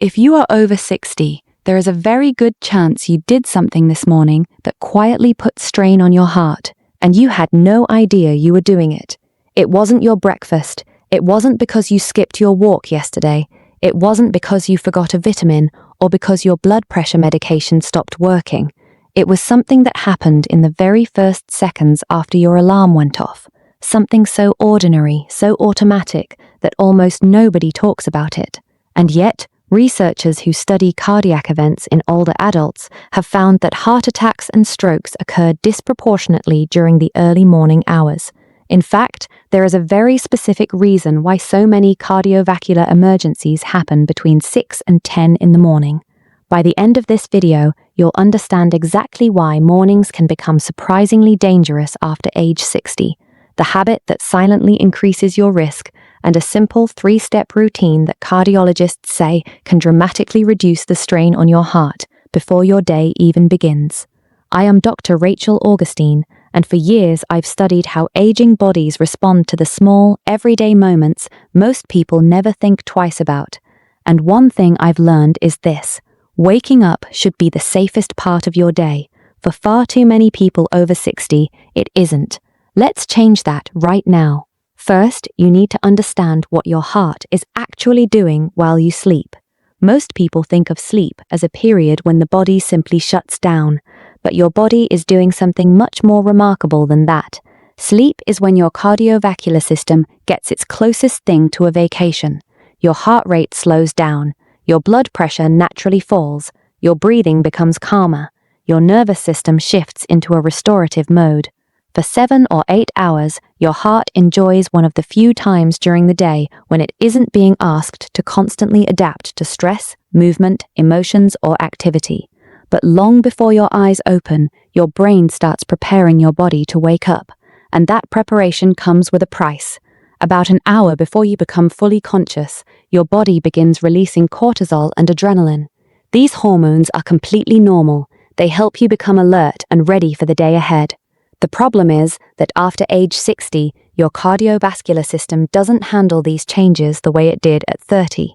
If you are over 60, there is a very good chance you did something this morning that quietly put strain on your heart, and you had no idea you were doing it. It wasn't your breakfast. It wasn't because you skipped your walk yesterday. It wasn't because you forgot a vitamin or because your blood pressure medication stopped working. It was something that happened in the very first seconds after your alarm went off. Something so ordinary, so automatic, that almost nobody talks about it. And yet, researchers who study cardiac events in older adults have found that heart attacks and strokes occur disproportionately during the early morning hours. In fact, there is a very specific reason why so many cardiovascular emergencies happen between 6 and 10 in the morning. By the end of this video, you'll understand exactly why mornings can become surprisingly dangerous after age 60, the habit that silently increases your risk, and a simple 3-step routine that cardiologists say can dramatically reduce the strain on your heart before your day even begins. I am Dr. Rachael Augustine, and for years I've studied how aging bodies respond to the small, everyday moments most people never think twice about. And one thing I've learned is this: waking up should be the safest part of your day. For far too many people over 60, it isn't. Let's change that right now. First, you need to understand what your heart is actually doing while you sleep. Most people think of sleep as a period when the body simply shuts down, but your body is doing something much more remarkable than that. Sleep is when your cardiovascular system gets its closest thing to a vacation. Your heart rate slows down, your blood pressure naturally falls, your breathing becomes calmer, your nervous system shifts into a restorative mode. For 7 or 8 hours, your heart enjoys one of the few times during the day when it isn't being asked to constantly adapt to stress, movement, emotions, or activity. But long before your eyes open, your brain starts preparing your body to wake up, and that preparation comes with a price. About an hour before you become fully conscious, your body begins releasing cortisol and adrenaline. These hormones are completely normal. They help you become alert and ready for the day ahead. The problem is that after age 60, your cardiovascular system doesn't handle these changes the way it did at 30.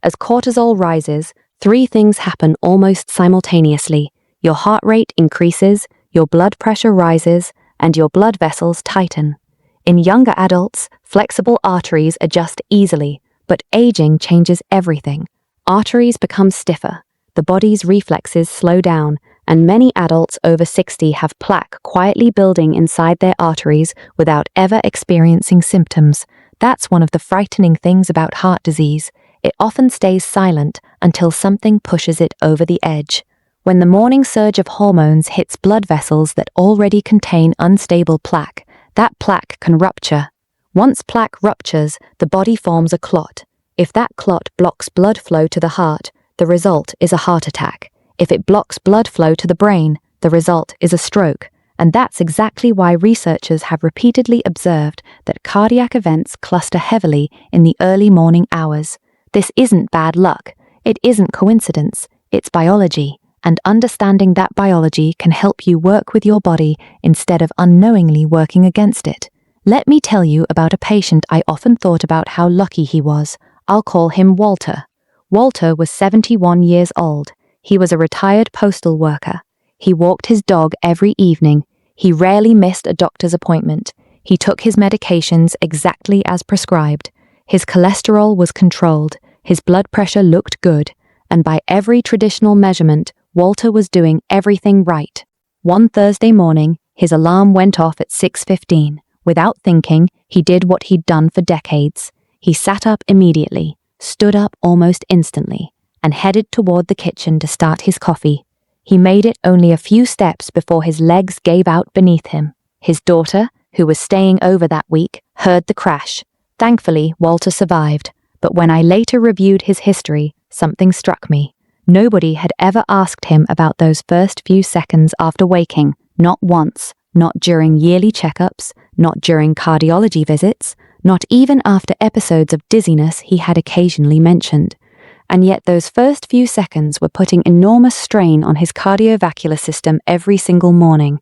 As cortisol rises, 3 things happen almost simultaneously. Your heart rate increases, your blood pressure rises, and your blood vessels tighten. In younger adults, flexible arteries adjust easily, but aging changes everything. Arteries become stiffer, the body's reflexes slow down, and many adults over 60 have plaque quietly building inside their arteries without ever experiencing symptoms. That's one of the frightening things about heart disease. It often stays silent until something pushes it over the edge. When the morning surge of hormones hits blood vessels that already contain unstable plaque, that plaque can rupture. Once plaque ruptures, the body forms a clot. If that clot blocks blood flow to the heart, the result is a heart attack. If it blocks blood flow to the brain, the result is a stroke. And that's exactly why researchers have repeatedly observed that cardiac events cluster heavily in the early morning hours. This isn't bad luck. It isn't coincidence. It's biology. And understanding that biology can help you work with your body instead of unknowingly working against it. Let me tell you about a patient I often thought about how lucky he was. I'll call him Walter. Walter was 71 years old. He was a retired postal worker. He walked his dog every evening. He rarely missed a doctor's appointment. He took his medications exactly as prescribed. His cholesterol was controlled. His blood pressure looked good. And by every traditional measurement, Walter was doing everything right. One Thursday morning, his alarm went off at 6:15. Without thinking, he did what he'd done for decades. He sat up immediately, stood up almost instantly, and headed toward the kitchen to start his coffee. He made it only a few steps before his legs gave out beneath him. His daughter, who was staying over that week, heard the crash. Thankfully, Walter survived, but when I later reviewed his history, something struck me. Nobody had ever asked him about those first few seconds after waking, not once, not during yearly checkups, not during cardiology visits, not even after episodes of dizziness he had occasionally mentioned. And yet those first few seconds were putting enormous strain on his cardiovascular system every single morning.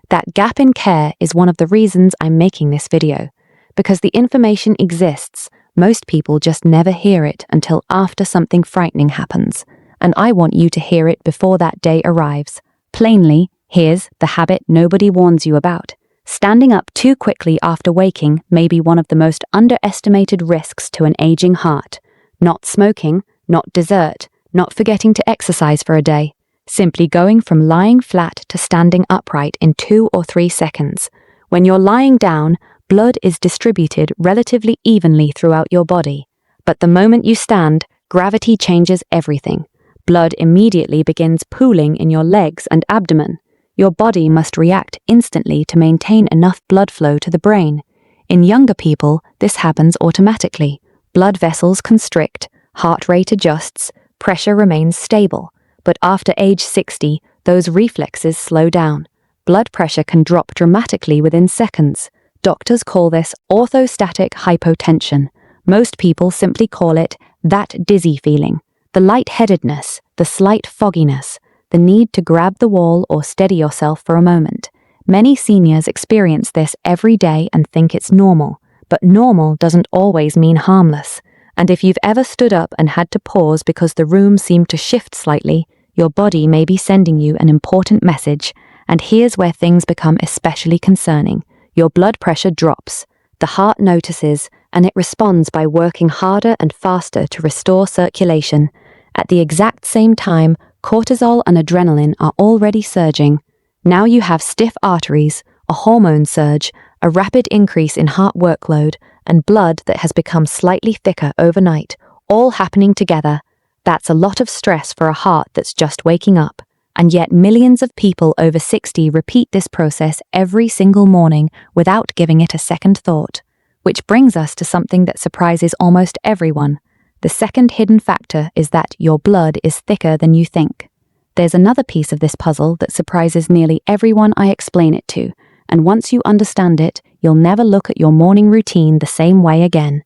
That gap in care is one of the reasons I'm making this video, because the information exists, Most people just never hear it until after something frightening happens, and I want you to hear it before that day arrives. Plainly, here's the habit nobody warns you about. Standing up too quickly after waking may be one of the most underestimated risks to an aging heart. Not smoking, not dessert, not forgetting to exercise for a day. Simply going from lying flat to standing upright in 2 or 3 seconds. When you're lying down, blood is distributed relatively evenly throughout your body. But the moment you stand, gravity changes everything. Blood immediately begins pooling in your legs and abdomen. Your body must react instantly to maintain enough blood flow to the brain. In younger people, this happens automatically. Blood vessels constrict, heart rate adjusts, pressure remains stable. But after age 60, those reflexes slow down. Blood pressure can drop dramatically within seconds. Doctors call this orthostatic hypotension. Most people simply call it that dizzy feeling, the lightheadedness, the slight fogginess, the need to grab the wall or steady yourself for a moment. Many seniors experience this every day and think it's normal, but normal doesn't always mean harmless. And if you've ever stood up and had to pause because the room seemed to shift slightly, your body may be sending you an important message. And here's where things become especially concerning. Your blood pressure drops. The heart notices, and it responds by working harder and faster to restore circulation. At the exact same time, cortisol and adrenaline are already surging. Now you have stiff arteries, a hormone surge, a rapid increase in heart workload, and blood that has become slightly thicker overnight, all happening together. That's a lot of stress for a heart that's just waking up. And yet millions of people over 60 repeat this process every single morning without giving it a second thought. Which brings us to something that surprises almost everyone. The second hidden factor is that your blood is thicker than you think. There's another piece of this puzzle that surprises nearly everyone I explain it to, and once you understand it, you'll never look at your morning routine the same way again.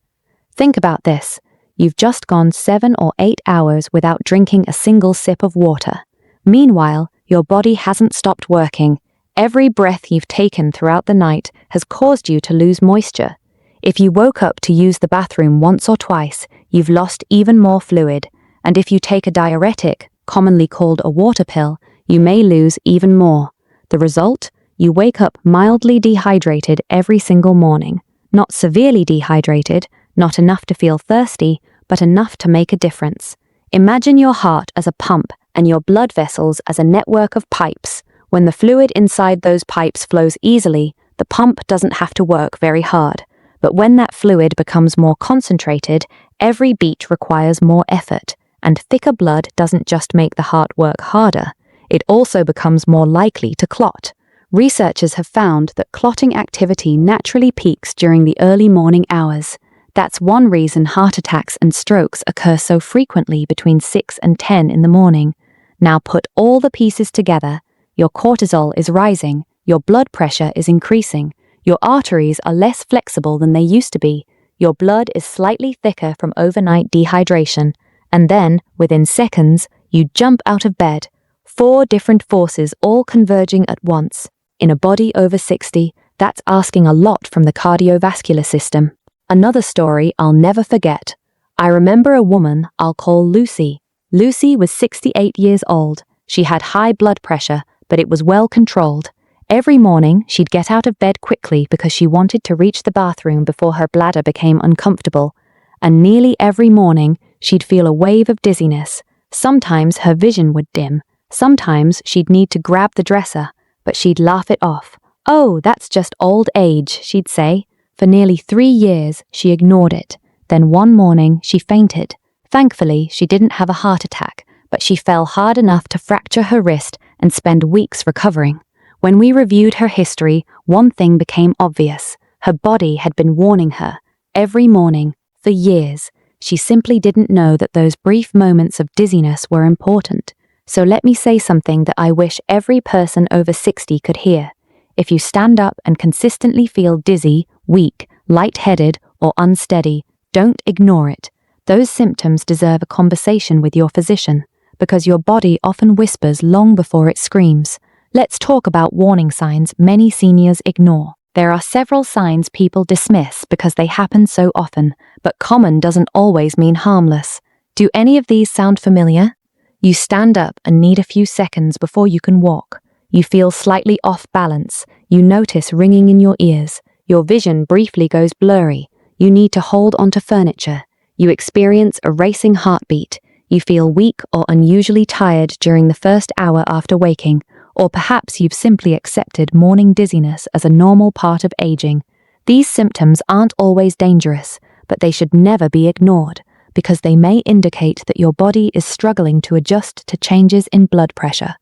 Think about this. You've just gone 7 or 8 hours without drinking a single sip of water. Meanwhile, your body hasn't stopped working. Every breath you've taken throughout the night has caused you to lose moisture. If you woke up to use the bathroom once or twice, you've lost even more fluid. And if you take a diuretic, commonly called a water pill, you may lose even more. The result? You wake up mildly dehydrated every single morning. Not severely dehydrated, not enough to feel thirsty, but enough to make a difference. Imagine your heart as a pump and your blood vessels as a network of pipes. When the fluid inside those pipes flows easily, the pump doesn't have to work very hard. But when that fluid becomes more concentrated, every beat requires more effort, and thicker blood doesn't just make the heart work harder, it also becomes more likely to clot. Researchers have found that clotting activity naturally peaks during the early morning hours. That's one reason heart attacks and strokes occur so frequently between 6 and 10 in the morning. Now put all the pieces together. Your cortisol is rising, your blood pressure is increasing, your arteries are less flexible than they used to be, your blood is slightly thicker from overnight dehydration, and then, within seconds, you jump out of bed. 4 different forces all converging at once. In a body over 60, that's asking a lot from the cardiovascular system. Another story I'll never forget. I remember a woman I'll call Lucy. Lucy was 68 years old. She had high blood pressure, but it was well controlled. Every morning, she'd get out of bed quickly because she wanted to reach the bathroom before her bladder became uncomfortable. And nearly every morning, she'd feel a wave of dizziness. Sometimes her vision would dim. Sometimes she'd need to grab the dresser, but she'd laugh it off. "Oh, that's just old age," she'd say. For nearly 3 years, she ignored it. Then one morning, she fainted. Thankfully, she didn't have a heart attack, but she fell hard enough to fracture her wrist and spend weeks recovering. When we reviewed her history, one thing became obvious. Her body had been warning her, every morning, for years. She simply didn't know that those brief moments of dizziness were important. So let me say something that I wish every person over 60 could hear. If you stand up and consistently feel dizzy, weak, lightheaded, or unsteady, don't ignore it. Those symptoms deserve a conversation with your physician, because your body often whispers long before it screams. Let's talk about warning signs many seniors ignore. There are several signs people dismiss because they happen so often, but common doesn't always mean harmless. Do any of these sound familiar? You stand up and need a few seconds before you can walk. You feel slightly off balance. You notice ringing in your ears. Your vision briefly goes blurry. You need to hold onto furniture. You experience a racing heartbeat. You feel weak or unusually tired during the first hour after waking, or perhaps you've simply accepted morning dizziness as a normal part of aging. These symptoms aren't always dangerous, but they should never be ignored, because they may indicate that your body is struggling to adjust to changes in blood pressure.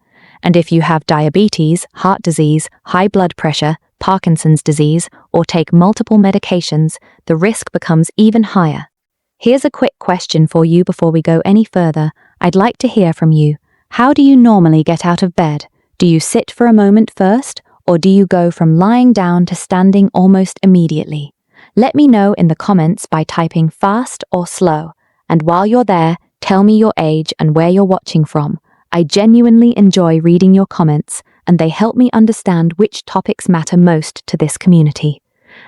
And if you have diabetes, heart disease, high blood pressure, Parkinson's disease, or take multiple medications, the risk becomes even higher. Here's a quick question for you before we go any further. I'd like to hear from you. How do you normally get out of bed? Do you sit for a moment first, or do you go from lying down to standing almost immediately? Let me know in the comments by typing fast or slow. And while you're there, tell me your age and where you're watching from. I genuinely enjoy reading your comments, and they help me understand which topics matter most to this community.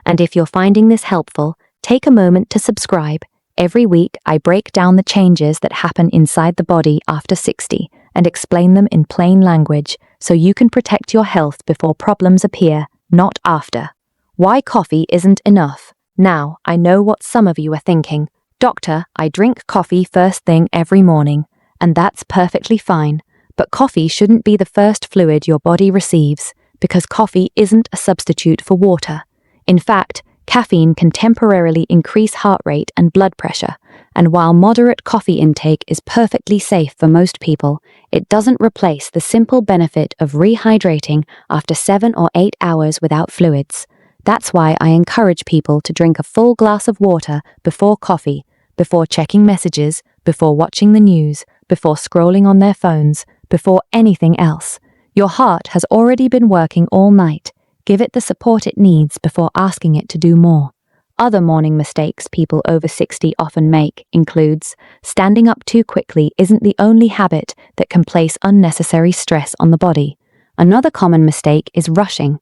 And if you're finding this helpful, take a moment to subscribe. Every week, I break down the changes that happen inside the body after 60 and explain them in plain language so you can protect your health before problems appear, not after. Why coffee isn't enough? Now, I know what some of you are thinking. Doctor, I drink coffee first thing every morning, and that's perfectly fine. But coffee shouldn't be the first fluid your body receives, because coffee isn't a substitute for water. In fact, caffeine can temporarily increase heart rate and blood pressure, and while moderate coffee intake is perfectly safe for most people, it doesn't replace the simple benefit of rehydrating after 7 or 8 hours without fluids. That's why I encourage people to drink a full glass of water before coffee, before checking messages, before watching the news, before scrolling on their phones, before anything else. Your heart has already been working all night. Give it the support it needs before asking it to do more. Other morning mistakes people over 60 often make includes standing up too quickly isn't the only habit that can place unnecessary stress on the body. Another common mistake is rushing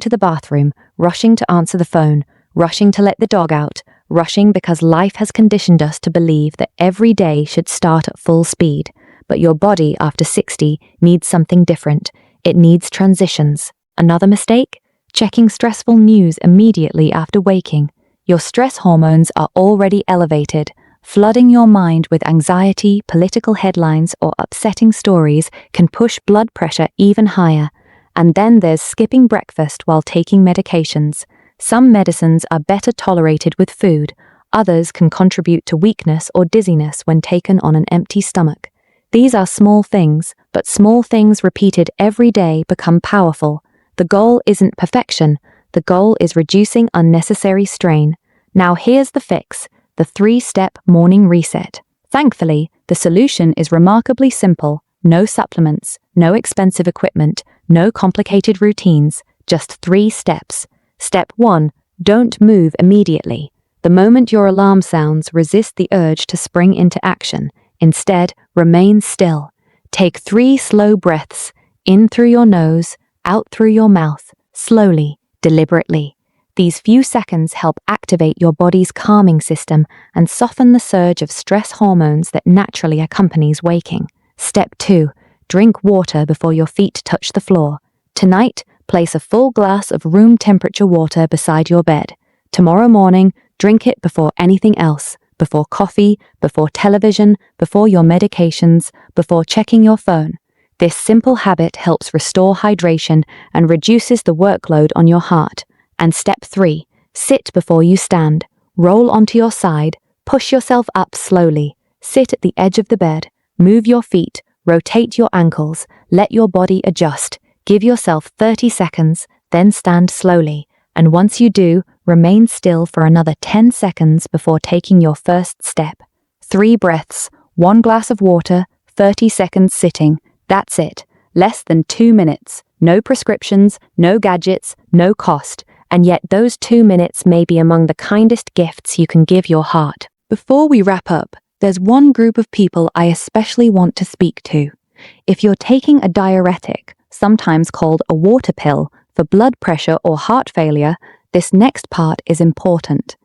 to the bathroom, rushing to answer the phone, rushing to let the dog out, rushing because life has conditioned us to believe that every day should start at full speed. But your body after 60 needs something different. It needs transitions. Another mistake? Checking stressful news immediately after waking. Your stress hormones are already elevated. Flooding your mind with anxiety, political headlines, or upsetting stories can push blood pressure even higher. And then there's skipping breakfast while taking medications. Some medicines are better tolerated with food. Others can contribute to weakness or dizziness when taken on an empty stomach. These are small things, but small things repeated every day become powerful. The goal isn't perfection. The goal is reducing unnecessary strain. Now here's the fix, the 3-step morning reset. Thankfully, the solution is remarkably simple. No supplements, no expensive equipment, no complicated routines, just 3 steps. Step 1, don't move immediately. The moment your alarm sounds, resist the urge to spring into action. Instead, remain still. Take 3 slow breaths, in through your nose, out through your mouth, slowly, deliberately. These few seconds help activate your body's calming system and soften the surge of stress hormones that naturally accompanies waking. Step 2, drink water before your feet touch the floor. Tonight, place a full glass of room temperature water beside your bed. Tomorrow morning, drink it before anything else. Before coffee, before television, before your medications, before checking your phone. This simple habit helps restore hydration and reduces the workload on your heart. And step 3, sit before you stand. Roll onto your side, push yourself up slowly. Sit at the edge of the bed, move your feet, rotate your ankles, let your body adjust. Give yourself 30 seconds, then stand slowly. And once you do, remain still for another 10 seconds before taking your first step. 3 breaths, 1 glass of water, 30 seconds sitting. That's it. Less than 2 minutes. No prescriptions, no gadgets, no cost. And yet those 2 minutes may be among the kindest gifts you can give your heart. Before we wrap up, there's one group of people I especially want to speak to. If you're taking a diuretic, sometimes called a water pill, For blood pressure or heart failure, this next part is important.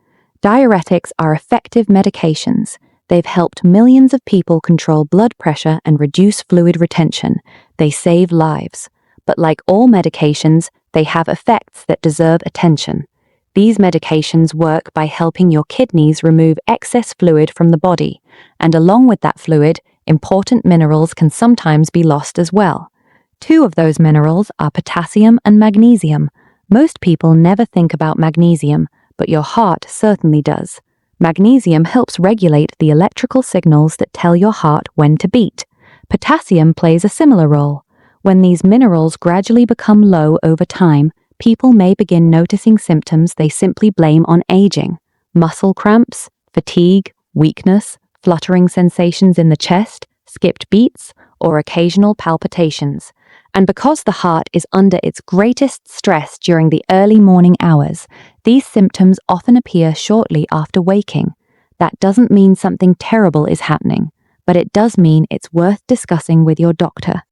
Diuretics are effective medications. They've helped millions of people control blood pressure and reduce fluid retention. They save lives. But like all medications, they have effects that deserve attention. These medications work by helping your kidneys remove excess fluid from the body, and along with that fluid, important minerals can sometimes be lost as well. Two of those minerals are potassium and magnesium. Most people never think about magnesium, but your heart certainly does. Magnesium helps regulate the electrical signals that tell your heart when to beat. Potassium plays a similar role. When these minerals gradually become low over time, people may begin noticing symptoms they simply blame on aging. Muscle cramps, fatigue, weakness, fluttering sensations in the chest, skipped beats, or occasional palpitations. And because the heart is under its greatest stress during the early morning hours, these symptoms often appear shortly after waking. That doesn't mean something terrible is happening, but it does mean it's worth discussing with your doctor.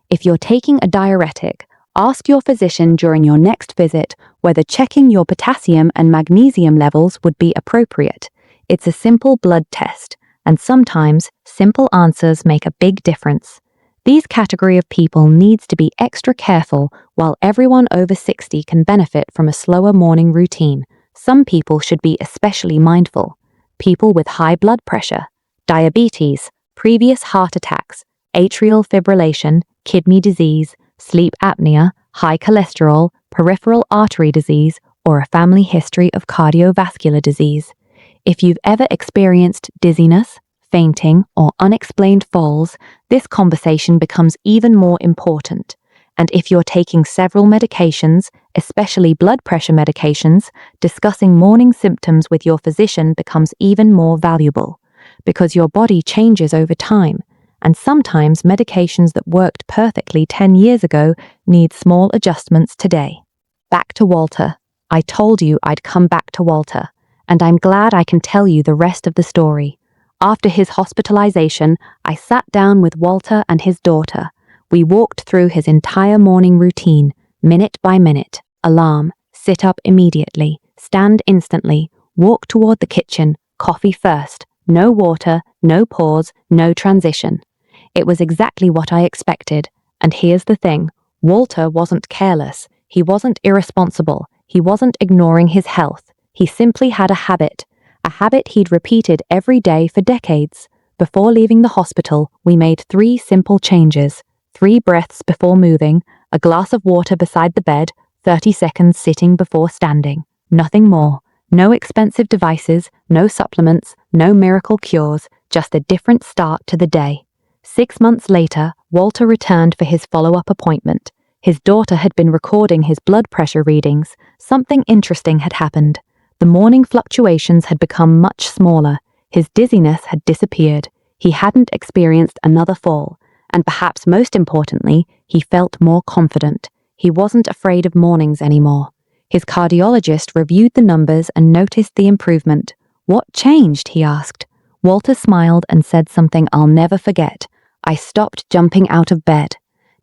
If you're taking a diuretic, ask your physician during your next visit whether checking your potassium and magnesium levels would be appropriate. It's a simple blood test, and sometimes simple answers make a big difference. These category of people needs to be extra careful, while everyone over 60 can benefit from a slower morning routine. Some people should be especially mindful. People with high blood pressure, diabetes, previous heart attacks, atrial fibrillation, kidney disease, sleep apnea, high cholesterol, peripheral artery disease, or a family history of cardiovascular disease. If you've ever experienced dizziness, fainting, or unexplained falls, this conversation becomes even more important. And if you're taking several medications, especially blood pressure medications, discussing morning symptoms with your physician becomes even more valuable, because your body changes over time, and sometimes medications that worked perfectly 10 years ago need small adjustments today. Back to Walter. I told you I'd come back to Walter, and I'm glad I can tell you the rest of the story. After his hospitalization, I sat down with Walter and his daughter. We walked through his entire morning routine, minute by minute. Alarm, sit up immediately, stand instantly, walk toward the kitchen, coffee first, no water, no pause, no transition. It was exactly what I expected. And here's the thing, Walter wasn't careless, he wasn't irresponsible, he wasn't ignoring his health. He simply had a habit he'd repeated every day for decades. Before leaving the hospital, we made 3 simple changes: 3 breaths before moving, a glass of water beside the bed, 30 seconds sitting before standing. Nothing more. No expensive devices, no supplements, no miracle cures, just a different start to the day. 6 months later, Walter returned for his follow-up appointment. His daughter had been recording his blood pressure readings. Something interesting had happened. The morning fluctuations had become much smaller. His dizziness had disappeared. He hadn't experienced another fall. And perhaps most importantly, he felt more confident. He wasn't afraid of mornings anymore. His cardiologist reviewed the numbers and noticed the improvement. "What changed?" he asked. Walter smiled and said something I'll never forget. "I stopped jumping out of bed."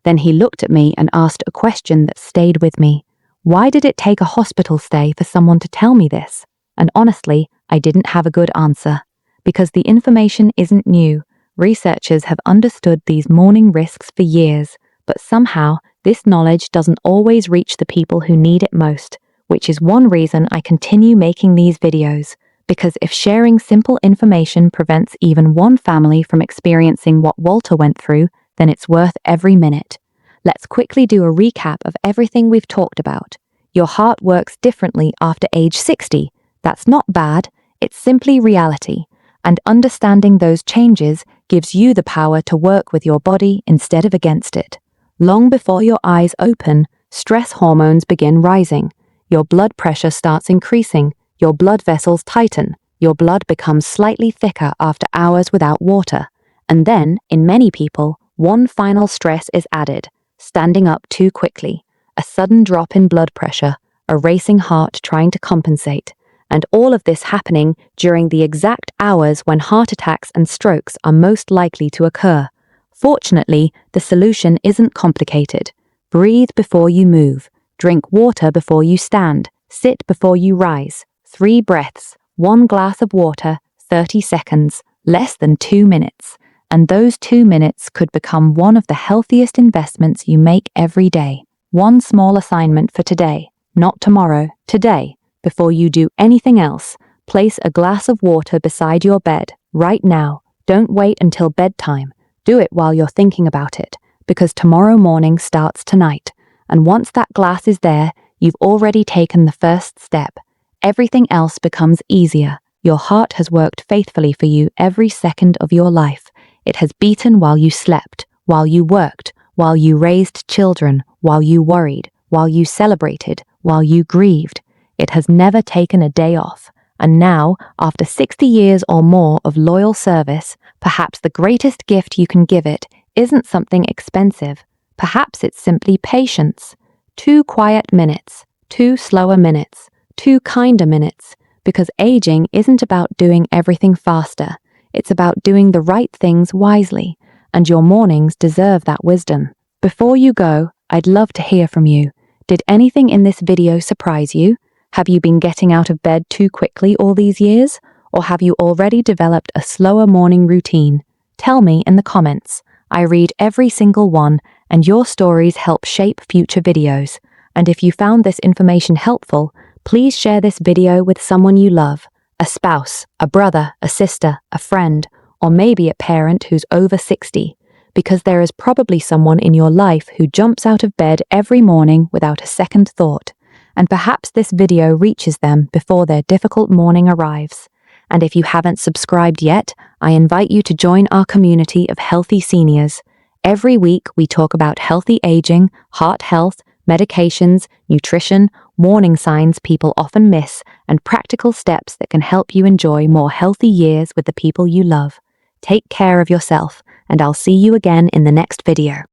Then he looked at me and asked a question that stayed with me. Why did it take a hospital stay for someone to tell me this? And honestly, I didn't have a good answer. Because the information isn't new. Researchers have understood these morning risks for years, but somehow this knowledge doesn't always reach the people who need it most, which is one reason I continue making these videos. Because if sharing simple information prevents even one family from experiencing what Walter went through, then it's worth every minute. Let's quickly do a recap of everything we've talked about. Your heart works differently after age 60. That's not bad, it's simply reality. And understanding those changes gives you the power to work with your body instead of against it. Long before your eyes open, stress hormones begin rising. Your blood pressure starts increasing, your blood vessels tighten, your blood becomes slightly thicker after hours without water. And then, in many people, one final stress is added. Standing up too quickly, a sudden drop in blood pressure, a racing heart trying to compensate, and all of this happening during the exact hours when heart attacks and strokes are most likely to occur. Fortunately, the solution isn't complicated. Breathe before you move. Drink water before you stand. Sit before you rise. 3 breaths. 1 glass of water. 30 seconds. Less than 2 minutes. And those 2 minutes could become one of the healthiest investments you make every day. One small assignment for today, not tomorrow, today. Before you do anything else, place a glass of water beside your bed, right now. Don't wait until bedtime. Do it while you're thinking about it, because tomorrow morning starts tonight. And once that glass is there, you've already taken the first step. Everything else becomes easier. Your heart has worked faithfully for you every second of your life. It has beaten while you slept, while you worked, while you raised children, while you worried, while you celebrated, while you grieved. It has never taken a day off. And now, after 60 years or more of loyal service, perhaps the greatest gift you can give it isn't something expensive. Perhaps it's simply patience. 2 quiet minutes, 2 slower minutes, 2 kinder minutes, because aging isn't about doing everything faster. It's about doing the right things wisely, and your mornings deserve that wisdom. Before you go, I'd love to hear from you. Did anything in this video surprise you? Have you been getting out of bed too quickly all these years? Or have you already developed a slower morning routine? Tell me in the comments. I read every single one, and your stories help shape future videos. And if you found this information helpful, please share this video with someone you love. A spouse, a brother, a sister, a friend, or maybe a parent who's over 60. Because there is probably someone in your life who jumps out of bed every morning without a second thought. And perhaps this video reaches them before their difficult morning arrives. And if you haven't subscribed yet, I invite you to join our community of healthy seniors. Every week we talk about healthy aging, heart health, medications, nutrition, warning signs people often miss, and practical steps that can help you enjoy more healthy years with the people you love. Take care of yourself, and I'll see you again in the next video.